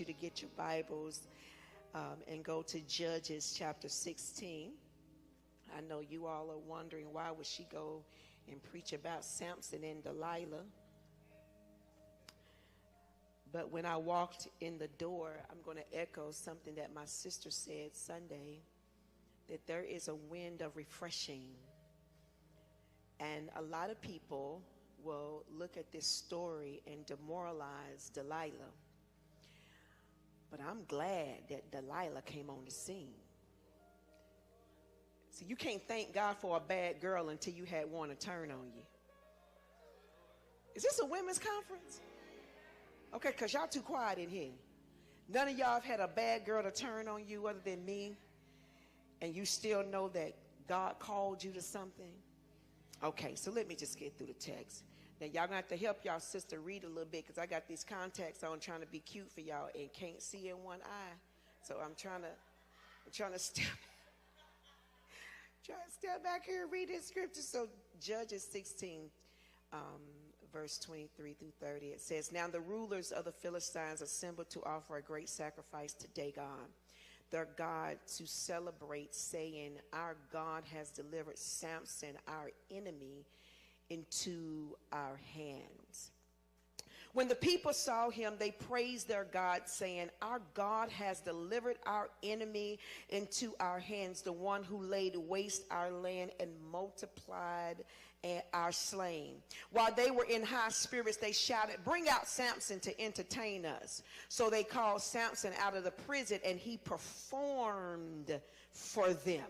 you to get your Bibles and go to Judges chapter 16. I know you all are wondering, why would she go and preach about Samson and Delilah? But when I walked in the door, I'm going to echo something that my sister said Sunday, that there is a wind of refreshing. And a lot of people will look at this story and demoralize Delilah. But I'm glad that Delilah came on the scene. See, you can't thank God for a bad girl until you had one to turn on you. Is this a women's conference? Okay, because y'all too quiet in here. None of y'all have had a bad girl to turn on you other than me, and you still know that God called you to something? Okay, so let me just get through the text. Now, y'all gonna have to help y'all sister read a little bit, because I got these contacts on trying to be cute for y'all and can't see in one eye. So I'm trying to step back here and read this scripture. So Judges 16, verse 23 through 30, it says, "Now the rulers of the Philistines assembled to offer a great sacrifice to Dagon, their God, to celebrate, saying, Our God has delivered Samson, our enemy, into our hands. When the people saw him, they praised their God, saying, Our God has delivered our enemy into our hands, the one who laid waste our land and multiplied our slain. While they were in high spirits, they shouted, Bring out Samson to entertain us. So they called Samson out of the prison, and he performed for them."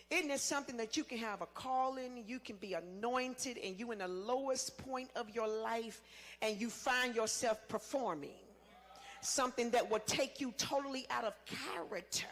Isn't it something that you can have a calling, you can be anointed, and you in the lowest point of your life, and you find yourself performing something that will take you totally out of character?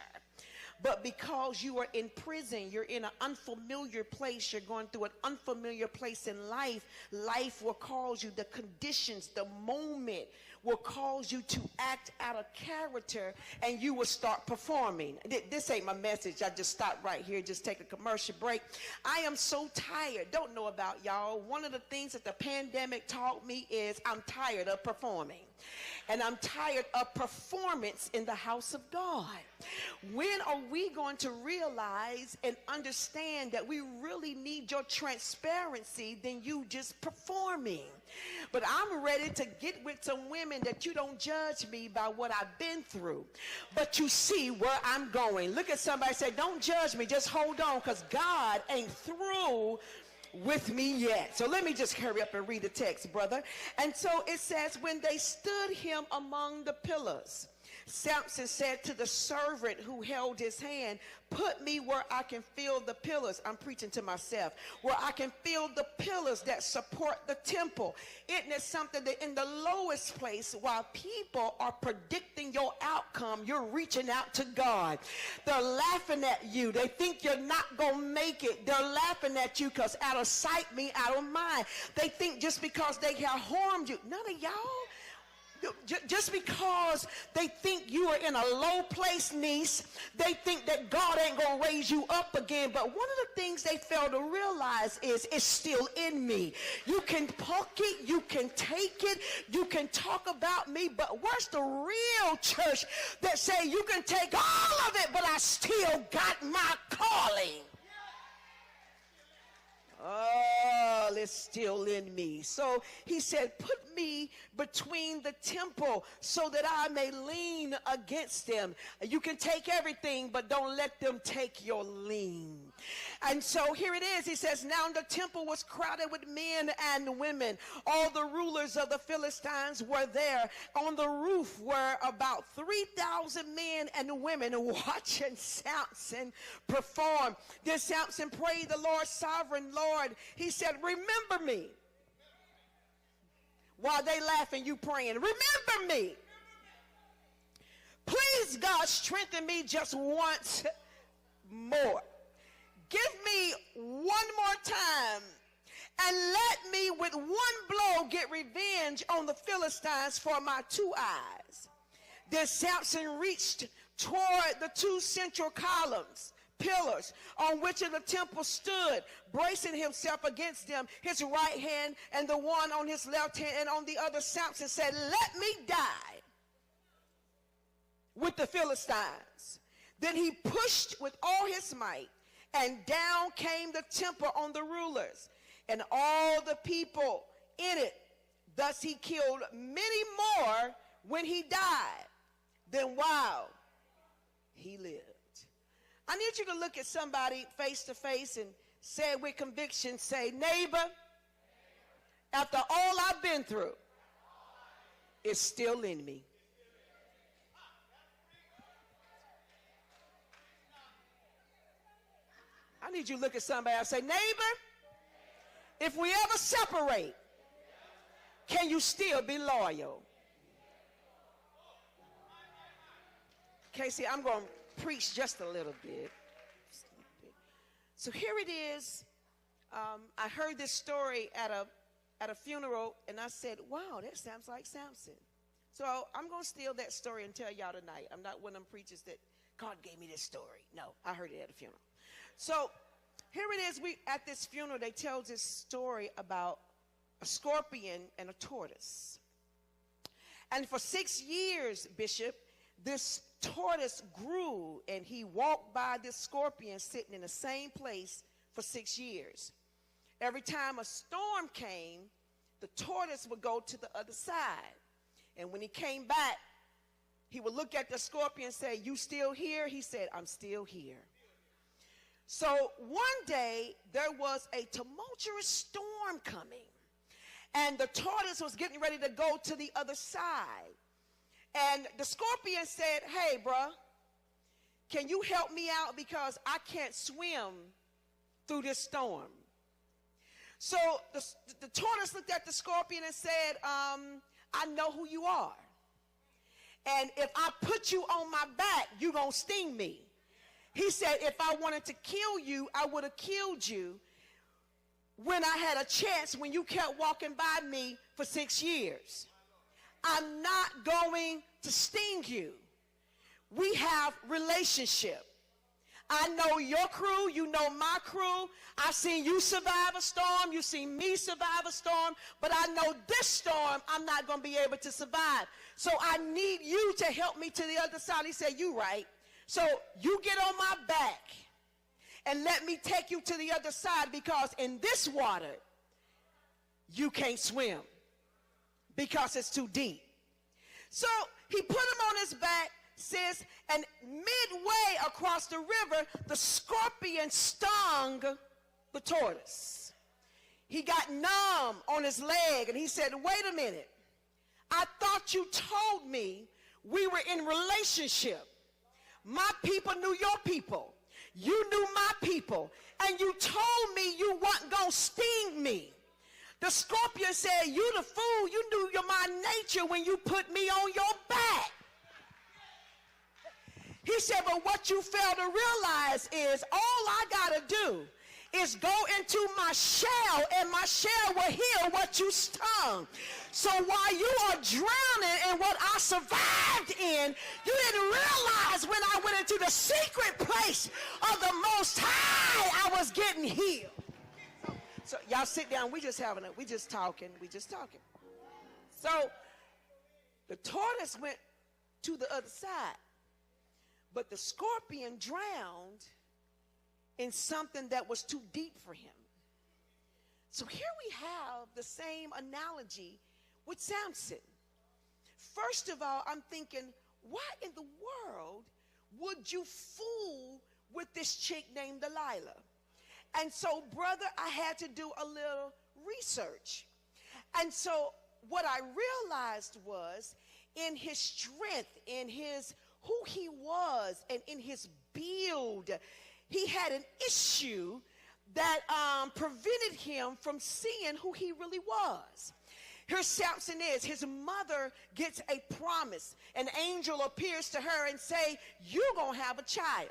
But because you are in prison, you're in an unfamiliar place, you're going through an unfamiliar place in life, life will cause you, the conditions, the moment will cause you to act out of character, and you will start performing. This ain't my message. I just stopped right here, just take a commercial break. I am so tired. Don't know about y'all. One of the things that the pandemic taught me is I'm tired of performing. And I'm tired of performance in the house of God. When are we going to realize and understand that we really need your transparency than you just performing? But I'm ready to get with some women that you don't judge me by what I've been through, but you see where I'm going. Look at somebody and say, don't judge me, just hold on, because God ain't through with me yet. So let me just hurry up and read the text, brother. And so it says, when they stood him among the pillars, Samson said to the servant who held his hand, Put me where I can feel the pillars. I'm preaching to myself. Where I can feel the pillars that support the temple. Isn't it something that in the lowest place, while people are predicting your outcome, you're reaching out to God? They're laughing at you. They think you're not going to make it. They're laughing at you because out of sight means out of mind. They think just because they have harmed you. None of y'all. Just because they think you are in a low place, niece, they think that God ain't going to raise you up again. But one of the things they fail to realize is it's still in me. You can poke it, you can take it, you can talk about me, but where's the real church that say you can take all of it, but I still got my calling? Oh, it's still in me. So he said, put me between the temple so that I may lean against them. You can take everything, but don't let them take your lean. And so here it is. He says, now the temple was crowded with men and women. All the rulers of the Philistines were there. On the roof were about 3,000 men and women watching Samson perform. Then Samson prayed the Lord, sovereign Lord. He said, remember me. While they laughing, you praying, remember me. Please, God, strengthen me just once more. Give me one more time and let me with one blow get revenge on the Philistines for my two eyes. Then Samson reached toward the two central pillars on which the temple stood, bracing himself against them, his right hand and the one on his left hand, and on the other Samson said, let me die with the Philistines. Then he pushed with all his might, and down came the temple on the rulers and all the people in it. Thus he killed many more when he died than while he lived. I need you to look at somebody face to face and say with conviction, say, neighbor, after all I've been through, it's still in me. I need you to look at somebody and say, neighbor, if we ever separate, can you still be loyal? Casey, I'm going to preach just a little bit. So here it is. I heard this story at a funeral, and I said, wow, that sounds like Samson. So I'm going to steal that story and tell y'all tonight. I'm not one of them preachers that God gave me this story. No, I heard it at a funeral. So here it is. At this funeral, they tell this story about a scorpion and a tortoise. And for 6 years, Bishop, this tortoise grew, and he walked by this scorpion sitting in the same place for 6 years. Every time a storm came, the tortoise would go to the other side. And when he came back, he would look at the scorpion and say, you still here? He said, I'm still here. So one day, there was a tumultuous storm coming, and the tortoise was getting ready to go to the other side. And the scorpion said, hey, bruh, can you help me out because I can't swim through this storm? So the tortoise looked at the scorpion and said, I know who you are. And if I put you on my back, you're going to sting me. He said, if I wanted to kill you, I would have killed you when I had a chance when you kept walking by me for 6 years. I'm not going to sting you. We have relationship. I know your crew, you know my crew. I've seen you survive a storm, you've seen me survive a storm, but I know this storm I'm not going to be able to survive. So I need you to help me to the other side. He said, you right. So you get on my back and let me take you to the other side, because in this water you can't swim because it's too deep. So he put him on his back, says, and midway across the river, the scorpion stung the tortoise. He got numb on his leg, and he said, wait a minute. I thought you told me we were in relationship. My people knew your people. You knew my people. And you told me you weren't going to sting me. The scorpion said, you the fool. You knew my nature when you put me on your back. He said, but what you fail to realize is all I got to do is go into my shell, and my shell will heal what you stung. So while you are drowning in what I survived in, you didn't realize when I went into the secret place of the Most High, I was getting healed. So y'all sit down. We just talking. So the tortoise went to the other side, but the scorpion drowned in something that was too deep for him. So here we have the same analogy with Samson. First of all, I'm thinking, why in the world would you fool with this chick named Delilah? And so, brother, I had to do a little research. And so what I realized was, in his strength, in his who he was, and in his build, he had an issue that prevented him from seeing who he really was. Here Samson is. His mother gets a promise. An angel appears to her and say, you're going to have a child.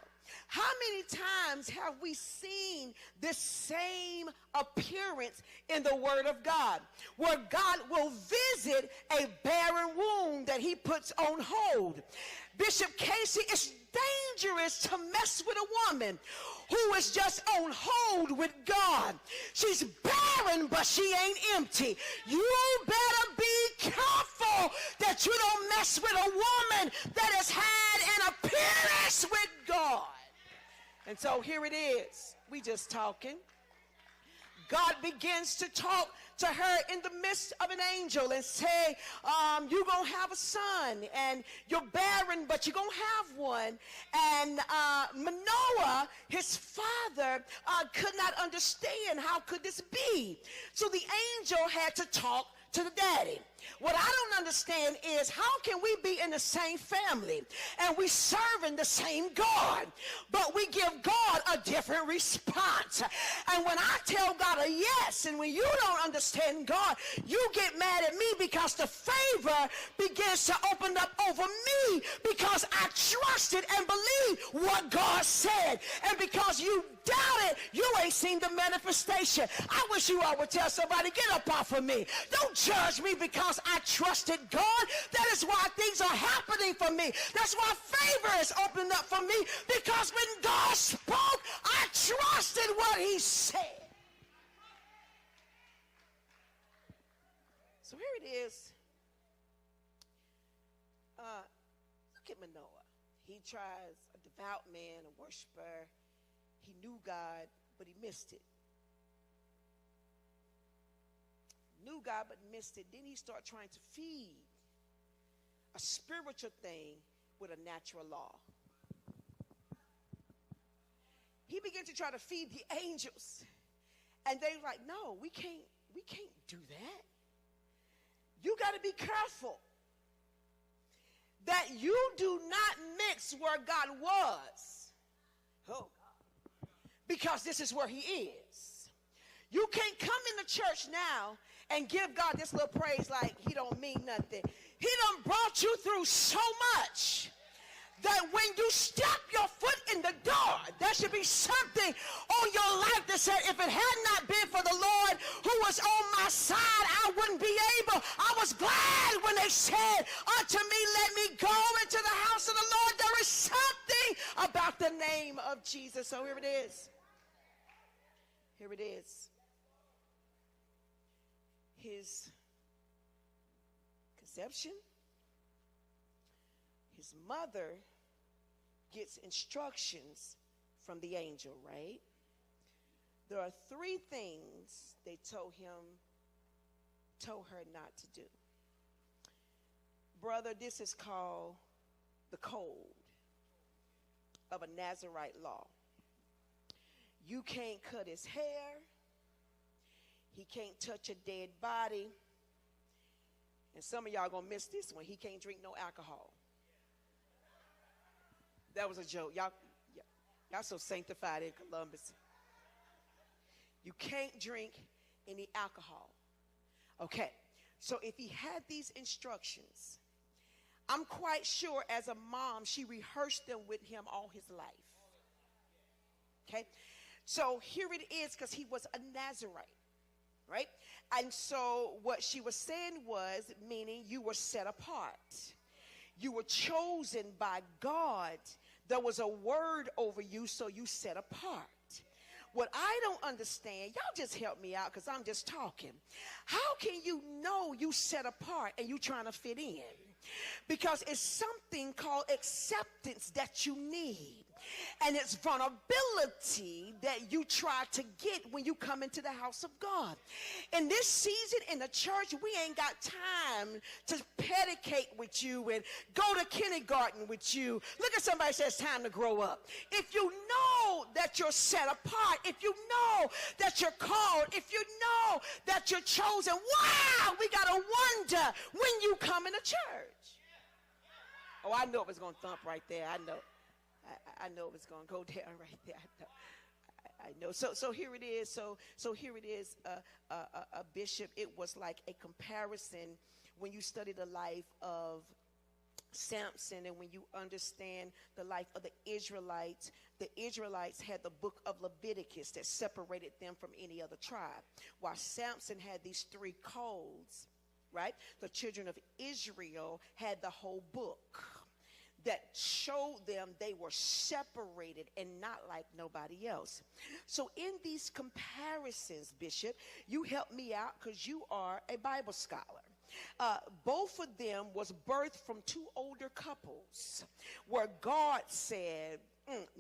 How many times have we seen this same appearance in the Word of God, where God will visit a barren womb that he puts on hold? Bishop Casey, it's dangerous to mess with a woman who is just on hold with God. She's barren, but she ain't empty. You better be careful that you don't mess with a woman that has had an appearance with God. And so here it is. We just talking. God begins to talk to her in the midst of an angel and say, you're going to have a son, and you're barren, but you're going to have one. And Manoah, his father, could not understand how could this be. So the angel had to talk to the daddy. What I don't understand is, how can we be in the same family and we serving the same God, but we give God a different response? And when I tell God a yes, and when you don't understand God, you get mad at me because the favor begins to open up over me because I trusted and believed what God said. And because you doubt it, you ain't seen the manifestation. I wish you all would tell somebody, get up off of me. Don't judge me because I trusted God. That is why things are happening for me. That's why favor is opening up for me, because when God spoke, I trusted what he said. So here it is. Look at Manoah. He tries, a devout man, a worshiper. He knew God, but he missed it. Knew God, but missed it. Then he started trying to feed a spiritual thing with a natural law. He began to try to feed the angels. And they were like, no, we can't do that. You got to be careful that you do not mix where God was. Oh, God. Because this is where he is. You can't come in the church now and give God this little praise like he don't mean nothing. He done brought you through so much that when you step your foot in the door, there should be something on your life that said, if it had not been for the Lord who was on my side, I wouldn't be able. I was glad when they said unto me, let me go into the house of the Lord. There is something about the name of Jesus. So here it is. Here it is. His conception, his mother gets instructions from the angel, right? There are 3 things they told her not to do. Brother, this is called the code of a Nazarite law. You can't cut his hair. He can't touch a dead body. And some of y'all gonna miss this one. He can't drink no alcohol. That was a joke. Y'all so sanctified in Columbus. You can't drink any alcohol. Okay, so if he had these instructions, I'm quite sure as a mom, she rehearsed them with him all his life. Okay, so here it is, because he was a Nazarite. Right? And so what she was saying was, meaning you were set apart. You were chosen by God. There was a word over you, so you set apart. What I don't understand, y'all just help me out because I'm just talking. How can you know you set apart and you trying to fit in? Because it's something called acceptance that you need. And it's vulnerability that you try to get when you come into the house of God. In this season in the church, we ain't got time to pedicate with you and go to kindergarten with you. Look at somebody say it's time to grow up. If you know that you're set apart, if you know that you're called, if you know that you're chosen, wow, we got to wonder when you come into church. Oh, I know it was going to thump right there. I know. I know it was going to go down right there. I know. So here it is. So here it is, a bishop. It was like a comparison when you study the life of Samson, and when you understand the life of the Israelites had the book of Leviticus that separated them from any other tribe, while Samson had these 3 codes, right? The children of Israel had the whole book that showed them they were separated and not like nobody else. So in these comparisons, Bishop, you help me out because you are a Bible scholar. Both of them was birthed from two older couples where God said,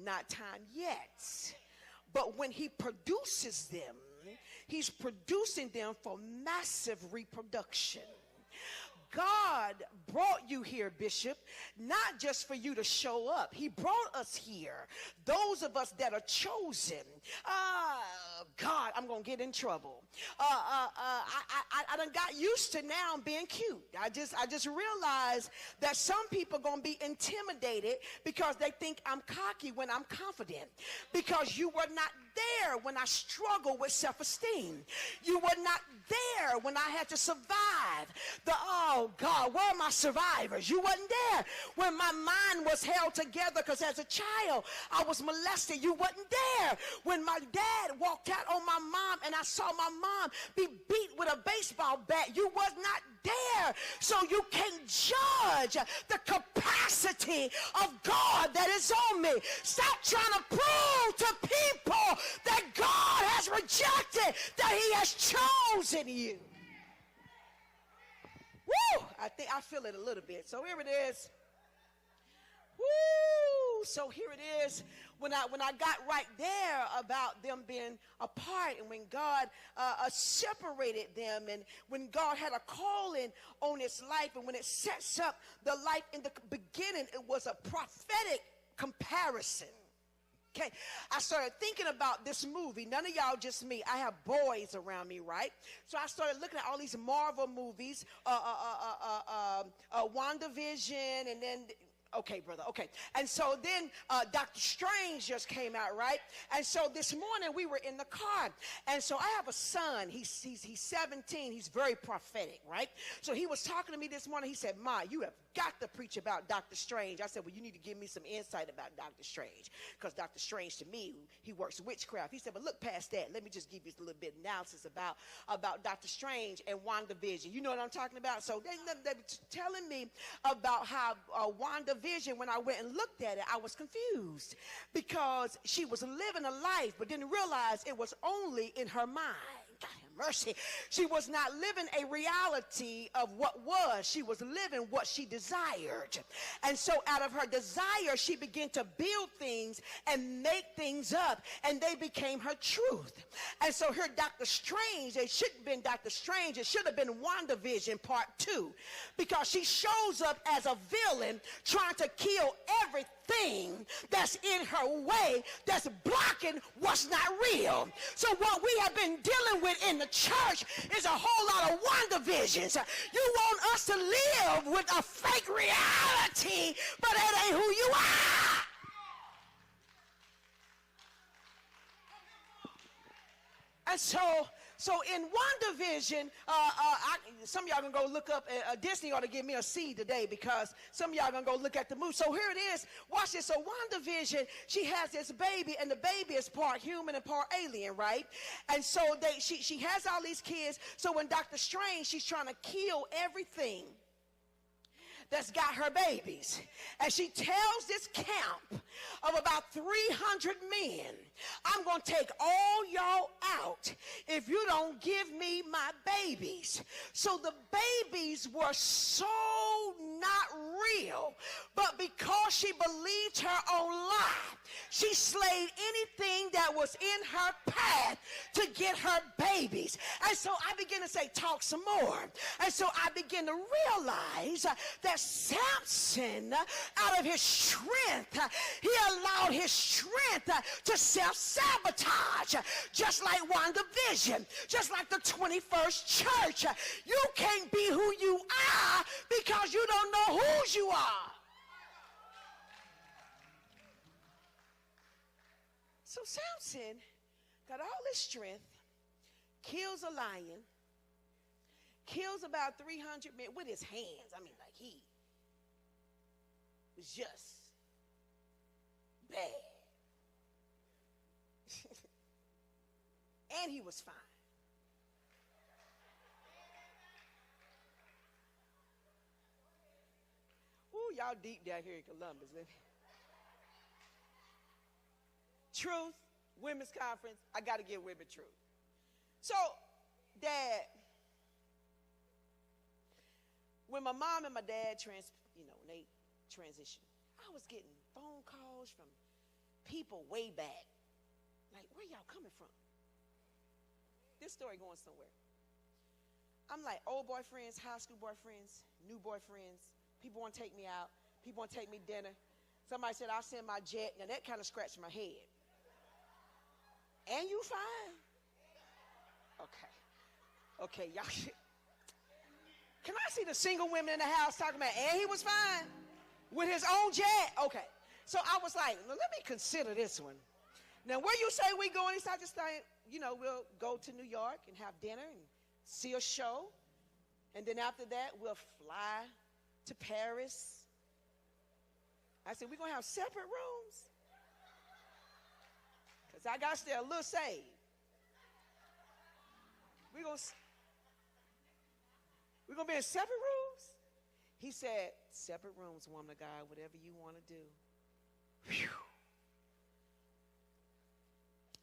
not time yet. But when he produces them, he's producing them for massive reproduction. God brought you here, Bishop, not just for you to show up. He brought us here, those of us that are chosen. God, I'm going to get in trouble. I done got used to now being cute. I just realized that some people are going to be intimidated because they think I'm cocky when I'm confident. Because you were not there when I struggled with self-esteem. You were not there when I had to survive. Oh God, where are my survivors? You wasn't there when my mind was held together because as a child I was molested. You wasn't there when my dad walked out on my mom and I saw my mom be beat with a baseball bat. You was not there. So you can't judge the capacity of God that is on me. Stop trying to prove to people that God has rejected, that he has chosen you. Woo! I think I feel it a little bit. So here it is. Woo! So here it is. When I got right there about them being apart, and when God separated them, and when God had a calling on its life, and when it sets up the life in the beginning, it was a prophetic comparison. Okay, I started thinking about this movie. None of y'all, just me. I have boys around me, right? So I started looking at all these Marvel movies, WandaVision, and then, okay, brother, okay. And so then Dr. Strange just came out, right? And so this morning we were in the car. And so I have a son. He's 17. He's very prophetic, right? So he was talking to me this morning. He said, Ma, you have got to preach about Dr. Strange. I said, well, you need to give me some insight about Dr. Strange, because Dr. Strange, to me, he works witchcraft. He said, but look past that. Let me just give you a little bit of analysis about Dr. Strange and WandaVision. You know what I'm talking about? So they were telling me about how WandaVision, when I went and looked at it, I was confused because she was living a life but didn't realize it was only in her mind. God have mercy. She was not living a reality of what was. She was living what she desired. And so out of her desire, she began to build things and make things up, and they became her truth. And so here, Dr. Strange, it shouldn't have been Dr. Strange. It should have been WandaVision Part 2, because she shows up as a villain trying to kill everything that's in her way, that's blocking what's not real. So what we have been dealing with in the church is a whole lot of WandaVisions. You want us to live with a fake reality, but it ain't who you are. And so in WandaVision, some of y'all gonna go look up, Disney ought to give me a C today, because some of y'all gonna go look at the movie. So here it is, watch this. So WandaVision, she has this baby, and the baby is part human and part alien, right? And so she has all these kids. So when Dr. Strange, she's trying to kill everything that's got her babies. And she tells this camp of about 300 men, I'm going to take all y'all out if you don't give me my babies. So the babies were so not real, but because she believed her own lie, she slayed anything that was in her path to get her babies. And so I began to say, talk some more. And so I began to realize that Samson, out of his strength, he allowed his strength to self-sabotage, just like WandaVision, just like the 21st church. You can't be who you are because you don't know whose you are. So Samson got all his strength, kills a lion, kills about 300 men with his hands. I mean, like, he was just bad. And he was fine. Ooh, y'all deep down here in Columbus. Truth, women's conference, I got to give women truth. So, Dad, when my mom and my dad they transitioned, I was getting phone calls from people way back. Like, where y'all coming from? This story going somewhere. I'm like, old boyfriends, high school boyfriends, new boyfriends. People want to take me out. People want to take me dinner. Somebody said, I'll send my jet. Now, that kind of scratched my head. And you fine? Okay, y'all. Can I see the single women in the house talking about, and he was fine with his own jet? Okay. So I was like, well, let me consider this one. Now, where you say we going? He said, I just thought, we'll go to New York and have dinner and see a show. And then after that, we'll fly to Paris. I said, we're going to have separate rooms? Because I got to stay a little saved. We're going to be in separate rooms? He said, separate rooms, woman of God, whatever you want to do. Whew.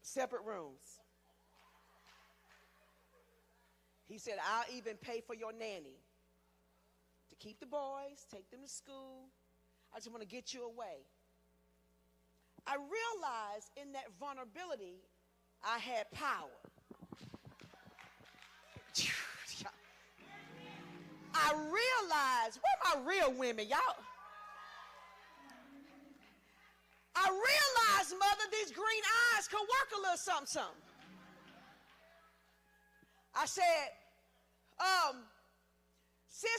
Separate rooms. He said, I'll even pay for your nanny to keep the boys, take them to school. I just want to get you away. I realized in that vulnerability, I had power. I realized, where are my real women, y'all? I realized, mother, these green eyes could work a little something. I said, sis,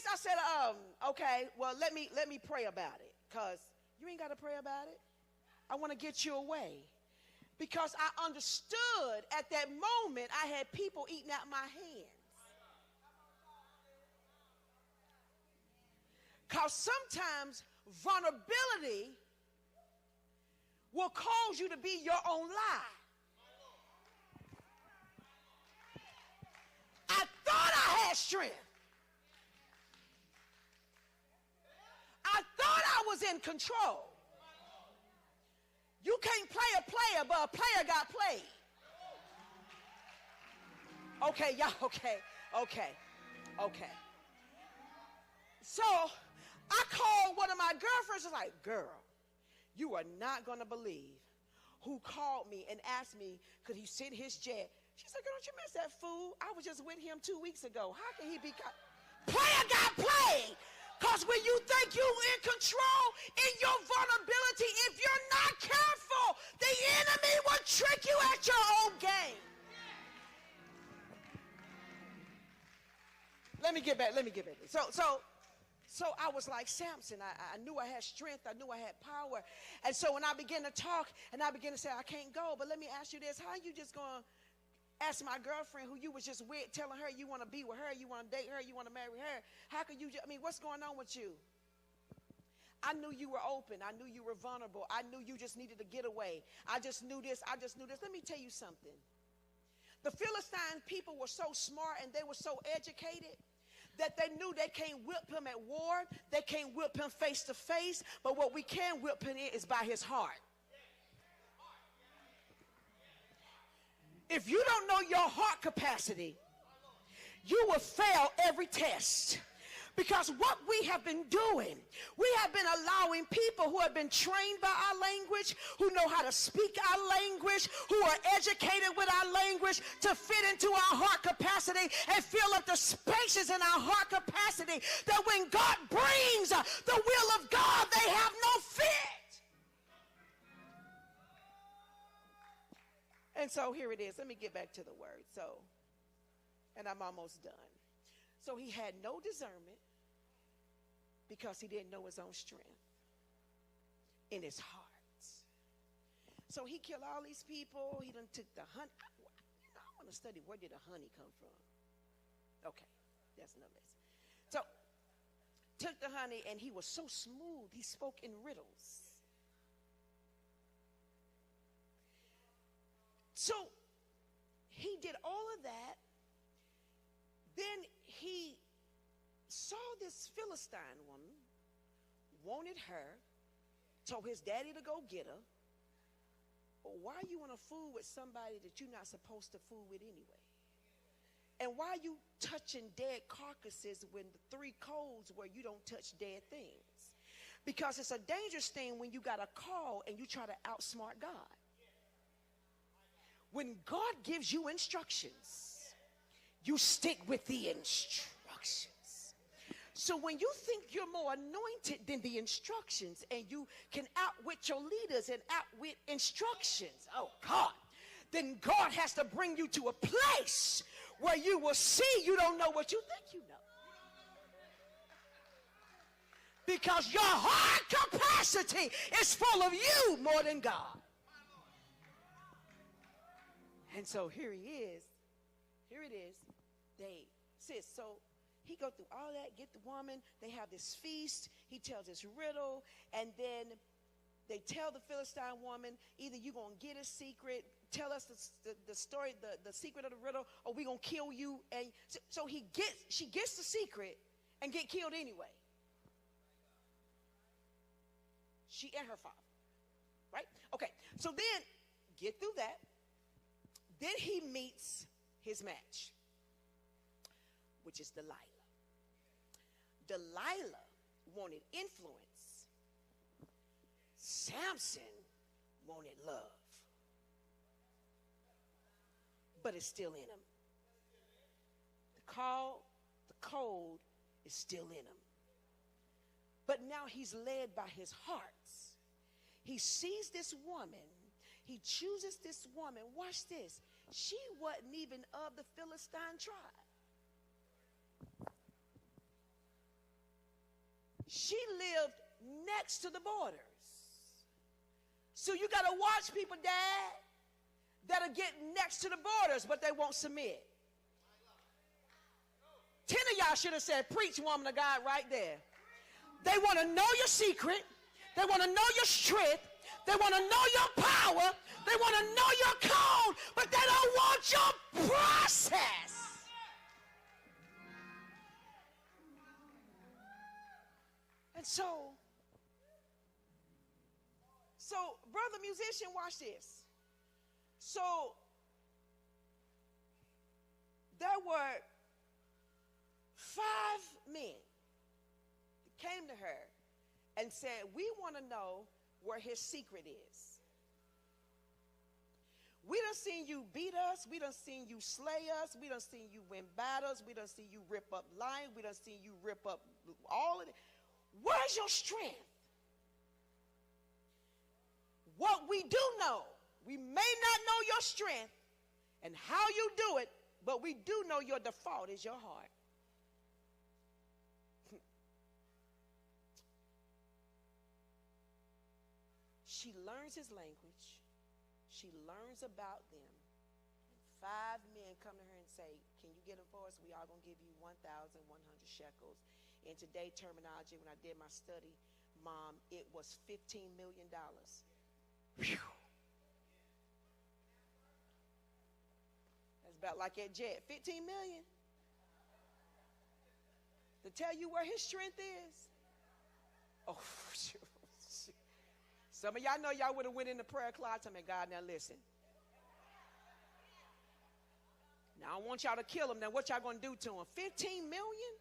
okay, well, let me pray about it, because you ain't got to pray about it. I want to get you away. Because I understood at that moment I had people eating out my hands. Because sometimes vulnerability will cause you to be your own lie. I thought I had strength. I thought I was in control. You can't play a player, but a player got played. Okay, y'all, okay. So I called one of my girlfriends. I was like, girl, you are not going to believe who called me and asked me, could he send his jet? She said, girl, don't you miss that fool? I was just with him 2 weeks ago. How can he be? Player got played. Because when you think you're in control in your vulnerability, if you're not careful, the enemy will trick you at your own game. Let me get back. So I was like Samson. I knew I had strength. I knew I had power. And so when I began to talk and I began to say, I can't go, but let me ask you this. How are you just going to ask my girlfriend who you was just with, telling her you want to be with her, you want to date her, you want to marry her? How could you, what's going on with you? I knew you were open. I knew you were vulnerable. I knew you just needed to get away. I just knew this. Let me tell you something. The Philistine people were so smart and they were so educated that they knew they can't whip him at war. They can't whip him face to face. But what we can whip him in is by his heart. If you don't know your heart capacity, you will fail every test. Because what we have been doing, we have been allowing people who have been trained by our language, who know how to speak our language, who are educated with our language, to fit into our heart capacity and fill up the spaces in our heart capacity, that when God brings the will of God, they have no fit. And so here it is. Let me get back to the word. And I'm almost done. So he had no discernment because he didn't know his own strength in his heart. So he killed all these people. He done took the honey. I want to study, where did the honey come from? Okay, that's another lesson. So took the honey, and he was so smooth. He spoke in riddles. So he did all of that. Then he saw this Philistine woman, wanted her, told his daddy to go get her. Why you want to fool with somebody that you're not supposed to fool with anyway? And why you touching dead carcasses when the 3 codes where you don't touch dead things? Because it's a dangerous thing when you got a call and you try to outsmart God. When God gives you instructions, you stick with the instructions. So when you think you're more anointed than the instructions and you can outwit your leaders and outwit instructions, oh God, then God has to bring you to a place where you will see you don't know what you think you know. Because your heart capacity is full of you more than God. And so here he is. Here it is. They says, so he go through all that, get the woman. They have this feast. He tells this riddle. And then they tell the Philistine woman, either you're going to get a secret, tell us the story, the secret of the riddle, or we're going to kill you. And so she gets the secret and get killed anyway. She and her father. Right? Okay. So then, get through that. Then he meets his match, which is Delilah. Delilah wanted influence. Samson wanted love. But it's still in him. The call, the code is still in him. But now he's led by his hearts. He sees this woman. He chooses this woman. Watch this. She wasn't even of the Philistine tribe. She lived next to the borders. So you got to watch people, Dad, that'll get next to the borders, but they won't submit. 10 of y'all should have said, preach, woman of God, right there. They want to know your secret. They want to know your strength. They want to know your power. They want to know your code, but they don't want your process. And so, brother musician, watch this. So, there were 5 men that came to her and said, we want to know where his secret is. We done seen you beat us. We done seen you slay us. We done seen you win battles. We done seen you rip up lions. We done seen you rip up all of it. Where's your strength? What we do know, we may not know your strength and how you do it, but we do know your default is your heart. She learns his language. She learns about them. And 5 men come to her and say, can you get them for us? We are going to give you 1,100 shekels. In today's terminology, when I did my study, Mom, it was $15 million. Whew. That's about like that jet. 15 million. To tell you where his strength is. Oh, shoot. Some of y'all know y'all would have went in the prayer closet and God, now listen. Now I want y'all to kill him. Now what y'all going to do to him? 15 million?